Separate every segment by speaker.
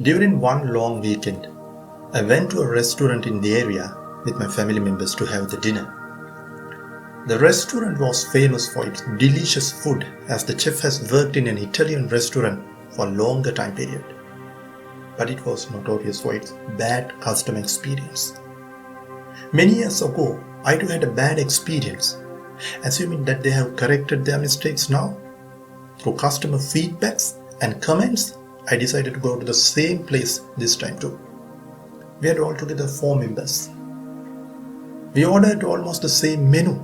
Speaker 1: During one long weekend, I went to a restaurant in the area with my family members to have the dinner. The restaurant was famous for its delicious food, as the chef has worked in an Italian restaurant for a longer time period. But it was notorious for its bad customer experience. Many years ago, I too had a bad experience. Assuming that they have corrected their mistakes now, through customer feedbacks and comments, I decided to go to the same place this time too. We had altogether 4 members. We ordered almost the same menu,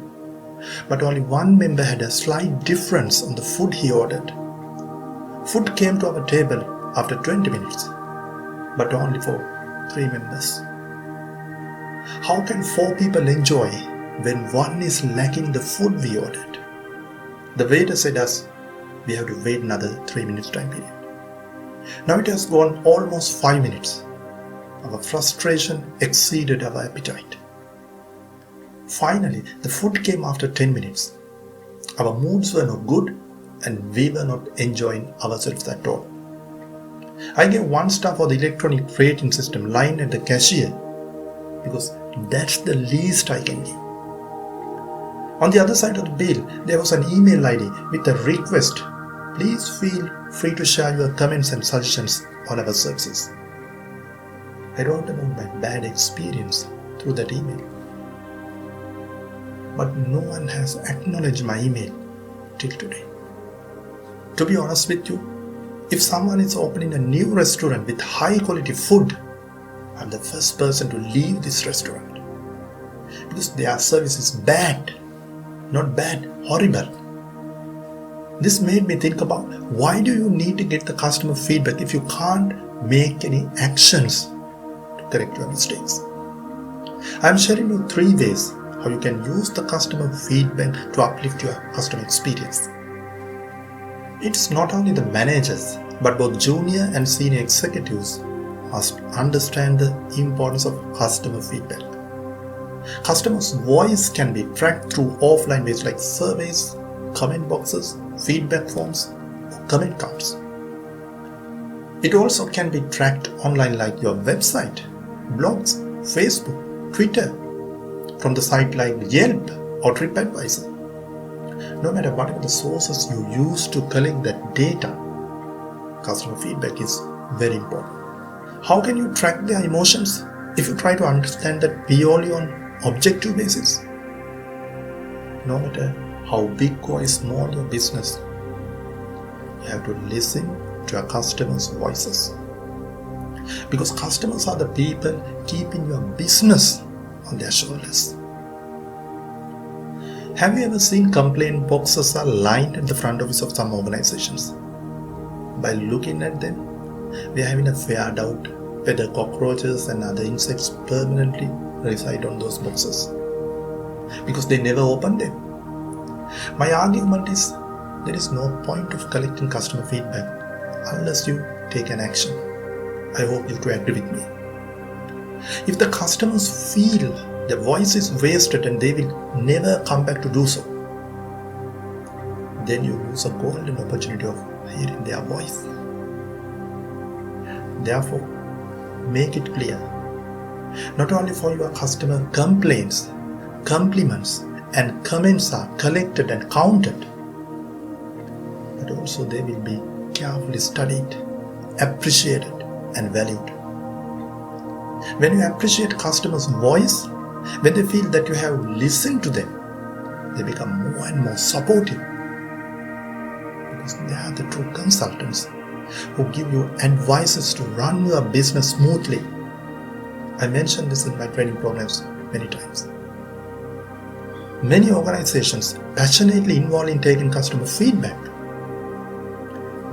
Speaker 1: but only one member had a slight difference on the food he ordered. Food came to our table after 20 minutes, but only for 3 members. How can 4 people enjoy when one is lacking the food we ordered? The waiter said us, we have to wait another 3 minutes time period. Now it has gone almost 5 minutes. Our frustration exceeded our appetite. Finally, the food came after 10 minutes. Our moods were not good and we were not enjoying ourselves at all. I gave 1 star for the electronic rating system line at the cashier because that's the least I can give. On the other side of the bill, there was an email ID with a request. Please feel free to share your comments and suggestions on our services. I wrote about my bad experience through that email. But no one has acknowledged my email till today. To be honest with you, if someone is opening a new restaurant with high quality food, I'm the first person to leave this restaurant. Because their service is bad. Not bad, horrible. This made me think about, why do you need to get the customer feedback if you can't make any actions to correct your mistakes? I'm sharing you 3 ways how you can use the customer feedback to uplift your customer experience. It's not only the managers, but both junior and senior executives must understand the importance of customer feedback. Customers' voice can be tracked through offline ways like surveys, comment boxes, feedback forms, or comment cards. It also can be tracked online like your website, blogs, Facebook, Twitter, from the site like Yelp or TripAdvisor. No matter what are the sources you use to collect that data, customer feedback is very important. How can you track their emotions if you try to understand that purely on objective basis? No matter how big or small your business, you have to listen to your customers' voices. Because customers are the people keeping your business on their shoulders. Have you ever seen complaint boxes are lined at the front office of some organizations? By looking at them, we are having a fair doubt whether cockroaches and other insects permanently reside on those boxes, because they never open them. My argument is, there is no point of collecting customer feedback unless you take an action. I hope you to agree with me. If the customers feel their voice is wasted and they will never come back to do so, then you lose a golden opportunity of hearing their voice. Therefore, make it clear, not only for your customer complaints, compliments and comments are collected and counted, but also they will be carefully studied, appreciated and valued. When you appreciate customers' voice, when they feel that you have listened to them, they become more and more supportive, because they are the true consultants who give you advices to run your business smoothly. I mentioned this in my training programs many times. Many organizations passionately involved in taking customer feedback,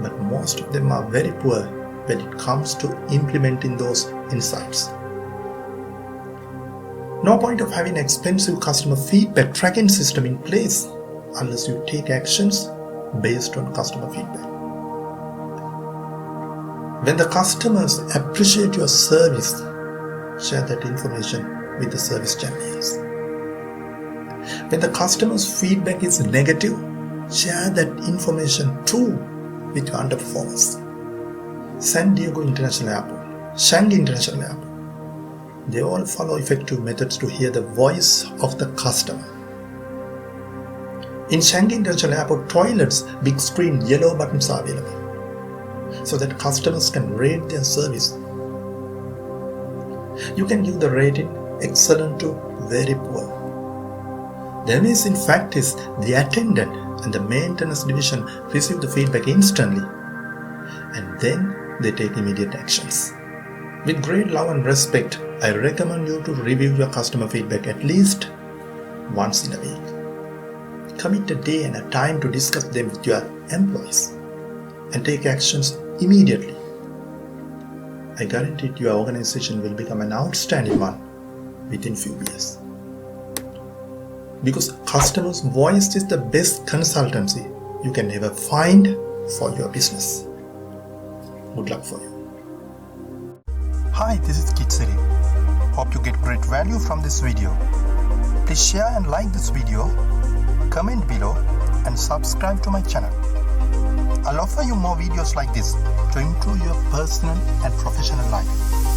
Speaker 1: but most of them are very poor when it comes to implementing those insights. No point of having an expensive customer feedback tracking system in place unless you take actions based on customer feedback. When the customers appreciate your service, share that information with the service champions. When the customer's feedback is negative, share that information too with your underperformers. San Diego International Airport, Shanghai International Airport. They all follow effective methods to hear the voice of the customer. In Shanghai International Airport toilets, big screen yellow buttons are available so that customers can rate their service. You can give the rating excellent to very poor. The amazing fact is the attendant and the maintenance division receive the feedback instantly and then they take immediate actions. With great love and respect, I recommend you to review your customer feedback at least once in a week. Commit a day and a time to discuss them with your employees and take actions immediately. I guarantee your organization will become an outstanding one within few years. Because customers' voice is the best consultancy you can ever find for your business. Good luck for you.
Speaker 2: Hi, this is KITHSIRI. Hope you get great value from this video. Please share and like this video, comment below and subscribe to my channel. I'll offer you more videos like this to improve your personal and professional life.